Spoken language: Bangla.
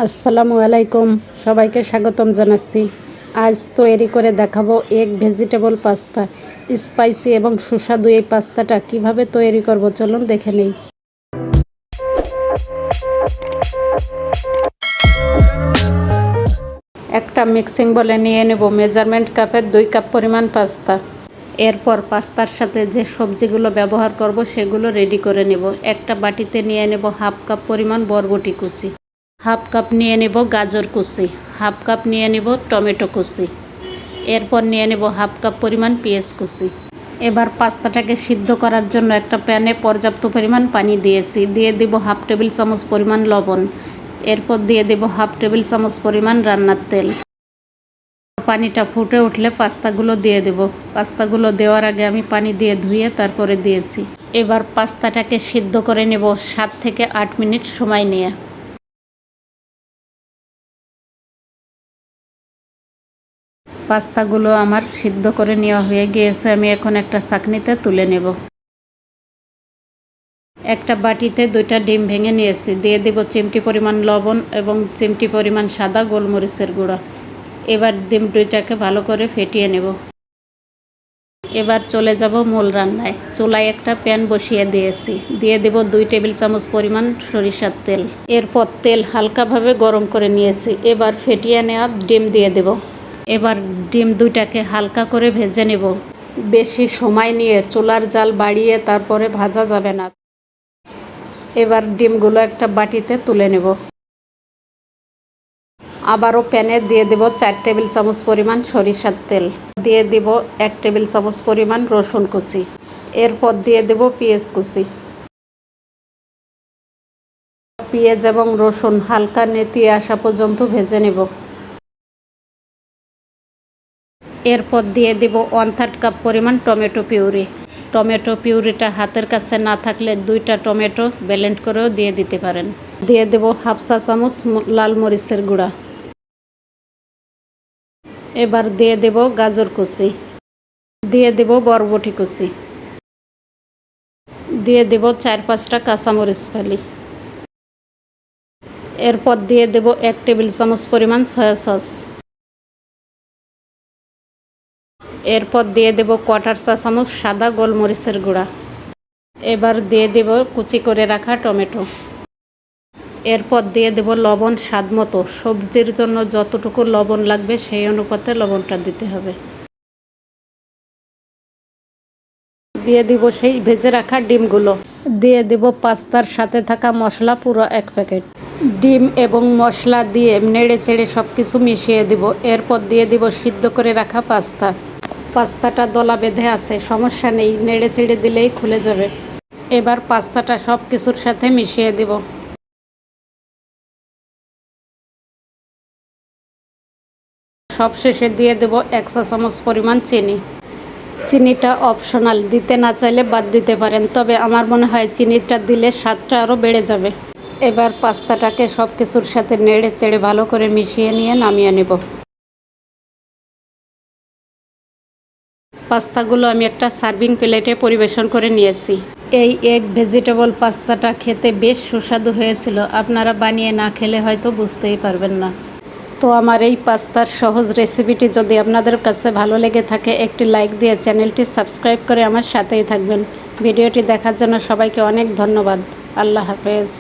আসসালামু আলাইকুম, সবাইকে স্বাগতম জানাচ্ছি। আজ তৈরি করে দেখাবো এগ ভেজিটেবল পাস্তা। স্পাইসি এবং সুস্বাদু এই পাস্তাটা কিভাবে তৈরি করব চলুন দেখে নেই। একটা মিক্সিং বলে নিয়ে নেব মেজারমেন্ট কাপের 2 কাপ পরিমাণ পাস্তা। এরপর পাস্তার সাথে যে সবজিগুলো ব্যবহার করব সেগুলো রেডি করে নেব। একটা বাটিতে নিয়ে নেব হাফ কাপ পরিমাণ বরবটি কুচি, হাফ কাপ নিয়ে নেব গাজর কুচি, হাফ কাপ নিয়ে নেব টমেটো কুচি, এরপর নিয়ে নেব হাফ কাপ পরিমাণ পেঁয়াজ কুচি। এবার পাস্তাটাকে সিদ্ধ করার জন্য একটা প্যানে পর্যাপ্ত পরিমাণ পানি দিয়েছি। দিয়ে দেব হাফ টেবিল চামচ পরিমাণ লবণ, এরপর দিয়ে দেব হাফ টেবিল চামচ পরিমাণ রান্নার তেল। পানিটা ফুটে উঠলে পাস্তাগুলো দিয়ে দেব। পাস্তাগুলো দেওয়ার আগে আমি পানি দিয়ে ধুয়ে তারপরে দিয়েছি। এবার পাস্তাটাকে সিদ্ধ করে নেব 7 থেকে 8 মিনিট সময় নিয়ে। পাস্তাগুলো আমার সিদ্ধ করে নেওয়া হয়ে গিয়েছে। আমি এখন একটা ছাঁকনিতে তুলে নেব। একটা বাটিতে 2টা ডিম ভেঙে নিয়েছি। দিয়ে দেব চিমটি পরিমাণ লবণ এবং চিমটি পরিমাণ সাদা গোলমরিচের গুঁড়া। এবার ডিম 2টাকে ভালো করে ফেটিয়ে নেব। এবার চলে যাব মূল রান্নায়। চুলায় একটা প্যান বসিয়ে দিয়েছি। দিয়ে দেব 2 টেবিল চামচ পরিমাণ সরিষার তেল। এরপর তেল হালকাভাবে গরম করে নিয়েছি। এবার ফেটিয়ে নেওয়া ডিম দিয়ে দেব। এবার ডিম 2টাকে হালকা করে ভেজে নেব। বেশি সময় নিয়ে চুলার জাল বাড়িয়ে তারপরে ভাজা যাবে না। এবার ডিমগুলো একটা বাটিতে তুলে নেব। আবারও প্যানে দিয়ে দেব 4 টেবিল চামচ পরিমাণ সরিষার তেল। দিয়ে দেব 1 টেবিল চামচ পরিমাণ রসুন কুচি। এরপর দিয়ে দেব পেঁয়াজ কুচি। পেঁয়াজ এবং রসুন হালকা নেতিয়ে আসা পর্যন্ত ভেজে নেব। এরপর দিয়ে দেব 1/3 কাপ পরিমাণ টমেটো পিউরি। টমেটো পিউরিটা হাতের কাছে না থাকলে 2টা টমেটো ব্লেন্ড করেও দিয়ে দিতে পারেন। দিয়ে দেব হাফ চা চামচ লাল মরিচের গুঁড়া। এবার দিয়ে দেব গাজর কুচি, দিয়ে দেব বরবটি কুচি, দিয়ে দেব 4-5টা কাঁচামরিচ ফালি। এরপর দিয়ে দেব 1 টেবিল চামচ পরিমাণ সয়া সস। এরপর দিয়ে দেব 1/4 চা চামচ সাদা গোলমরিচের গুঁড়া। এবার দিয়ে দেব কুচি করে রাখা টমেটো। এরপর দিয়ে দেব লবণ স্বাদ মতো। সবজির জন্য যতটুকু লবণ লাগবে সেই অনুপাতে লবণটা দিতে হবে। দিয়ে দিব সেই ভেজে রাখা ডিমগুলো। দিয়ে দেব পাস্তার সাথে থাকা মশলা পুরো 1 প্যাকেট। ডিম এবং মশলা দিয়ে নেড়ে চেড়ে সব কিছু মিশিয়ে দিব। এরপর দিয়ে দিব সিদ্ধ করে রাখা পাস্তা। পাস্তাটা দলা বেঁধে আছে, সমস্যা নেই, নেড়ে চেড়ে দিলেই খুলে যাবে। এবার পাস্তাটা সব কিছুর সাথে মিশিয়ে দিব। সবশেষে দিয়ে দেব 1 চা চামচ পরিমাণ চিনি। চিনিটা অপশনাল, দিতে না চাইলে বাদ দিতে পারেন, তবে আমার মনে হয় চিনিটা দিলে স্বাদটা আরও বেড়ে যাবে। এবার পাস্তাটাকে সব কিছুর সাথে নেড়ে চেড়ে ভালো করে মিশিয়ে নিয়ে নামিয়ে নেব। পাস্তাগুলো আমি একটা সার্ভিং প্লেটে পরিবেশন করে নিয়েছি। এই এগ ভেজিটেবল পাস্তাটা খেতে বেশ সুস্বাদু হয়েছিল। আপনারা বানিয়ে না খেলে হয়তো বুঝতেই পারবেন না। তো আমার এই পাস্তার সহজ রেসিপিটি যদি আপনাদের কাছে ভালো লেগে থাকে, একটি লাইক দিয়ে চ্যানেলটি সাবস্ক্রাইব করে আমার সাথেই থাকবেন। ভিডিওটি দেখার জন্য সবাইকে অনেক ধন্যবাদ। আল্লাহ হাফেজ।